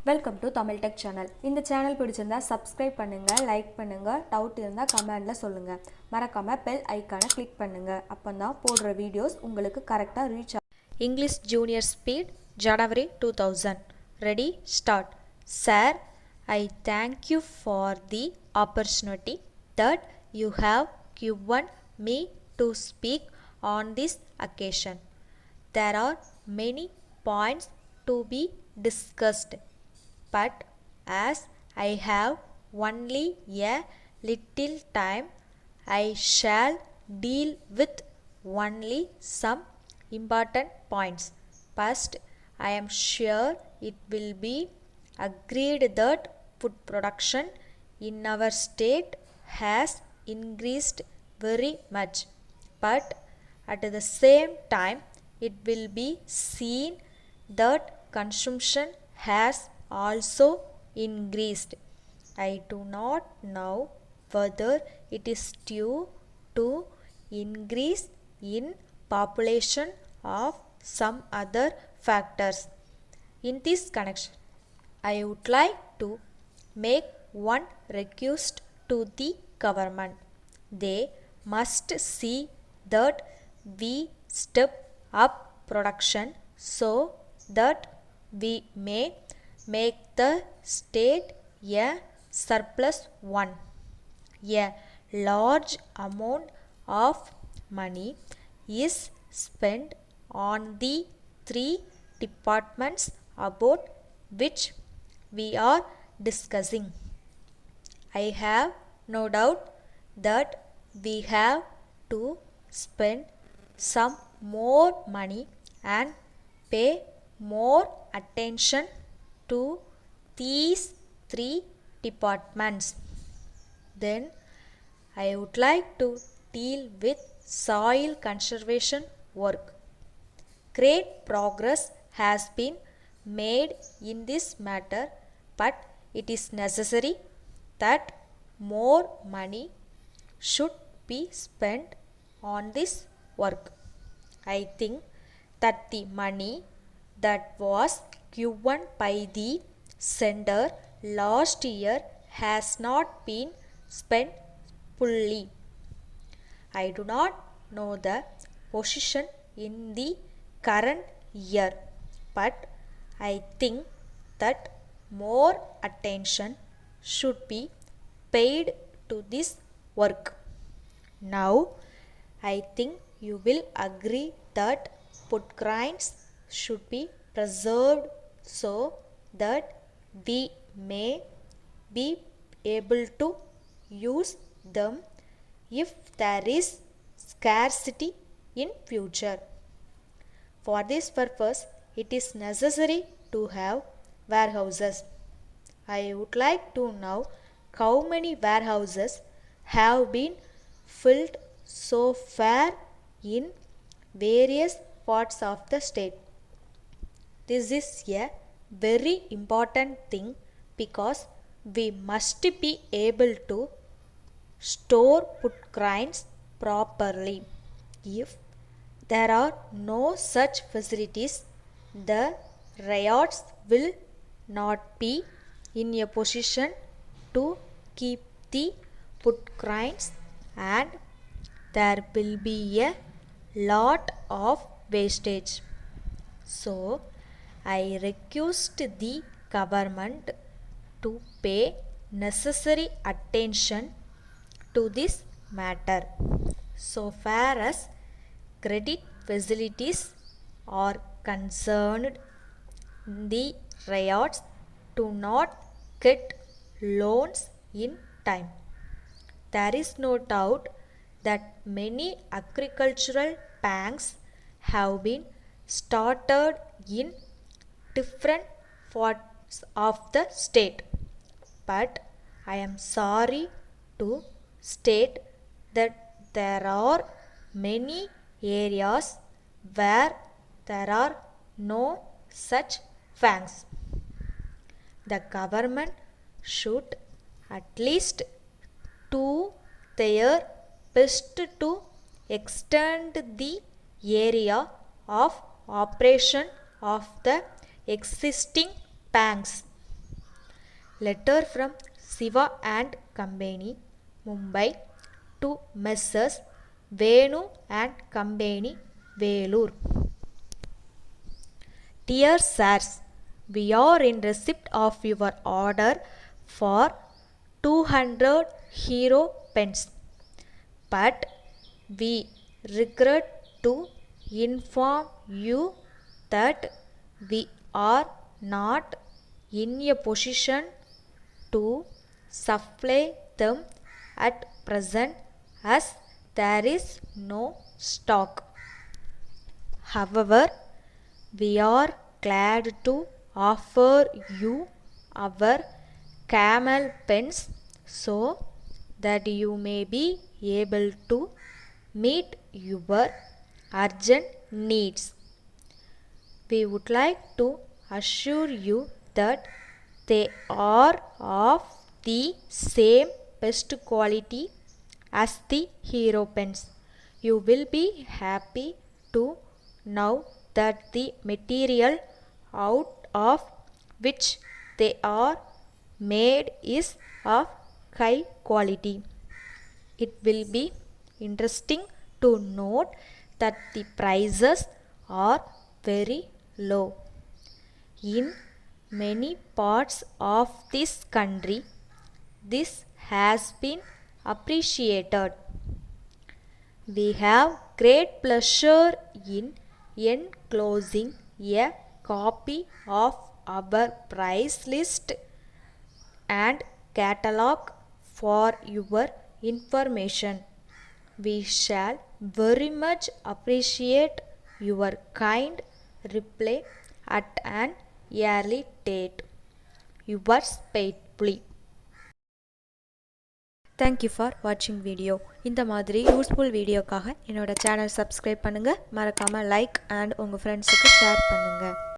Welcome to Tamil tech channel. இந்த channel பிடிச்சிருந்தா subscribe பண்ணுங்க, லைக் பண்ணுங்க, டவுட் இருந்தால் கமெண்ட்ல சொல்லுங்க. மறக்காம பெல் ஐக்கானை கிளிக் பண்ணுங்க. அப்பதான் போடுற வீடியோஸ் உங்களுக்கு கரெக்டாக ரீச் ஆகும். English Junior Speed January 2000. Ready? Start. Sir, I thank you for the opportunity that you have given me to speak on this occasion. There are many points to be discussed, but as I have only a little time, I shall deal with only some important points. First, I am sure it will be agreed that food production in our state has increased very much, but at the same time, it will be seen that consumption has also increased. I do not know whether it is due to increase in population of some other factors. In this connection, I would like to make one request to the government. They must see that we step up production so that we may make the state a surplus one. A large amount of money is spent on the three departments about which we are discussing. I have no doubt that we have to spend some more money and pay more attention to these three departments. Then I would like to deal with soil conservation work. Great progress has been made in this matter, but it is necessary that more money should be spent on this work. I think that the money that was given by the sender last year has not been spent fully. I do not know the position in the current year, but I think that more attention should be paid to this work. Now, I think you will agree that food grains should be preserved so that we may be able to use them if there is scarcity in future. For this purpose, it is necessary to have warehouses. I would like to know how many warehouses have been filled so far in various parts of the state. This is a very important thing because we must be able to store food grains properly. If there are no such facilities, the riots will not be in a position to keep the food grains, and there will be a lot of wastage. So, I request the government to pay necessary attention to this matter. So far as credit facilities are concerned, the riots do not get loans in time. There is no doubt that many agricultural banks have been started in different parts of the state, but I am sorry to state that there are many areas where there are no such banks. The government should at least do their best to extend the area of operation of the existing banks. Letter from Siva and Company, Mumbai to Messrs. Venu and Company, Velur. Dear sirs, we are in receipt of your order for 200 hero pens, but we regret to inform you that we are not in a position to supply them at present as there is no stock. However, we are glad to offer you our camel pens so that you may be able to meet your urgent needs. We would like to assure you that they are of the same best quality as the hero pens. You will be happy to know that the material out of which they are made is of high quality. It will be interesting to note that the prices are very low. In many parts of this country, this has been appreciated. We have great pleasure in enclosing a copy of our price list and catalog for your information. We shall very much appreciate your kind reply at an early date. Yours faithfully. Thank you for watching video. இந்த மாதிரி useful வீடியோக்காக என்னோட channel subscribe பண்ணுங்க, மறக்காம like and உங்க ஃப்ரெண்ட்ஸுக்கு share பண்ணுங்க.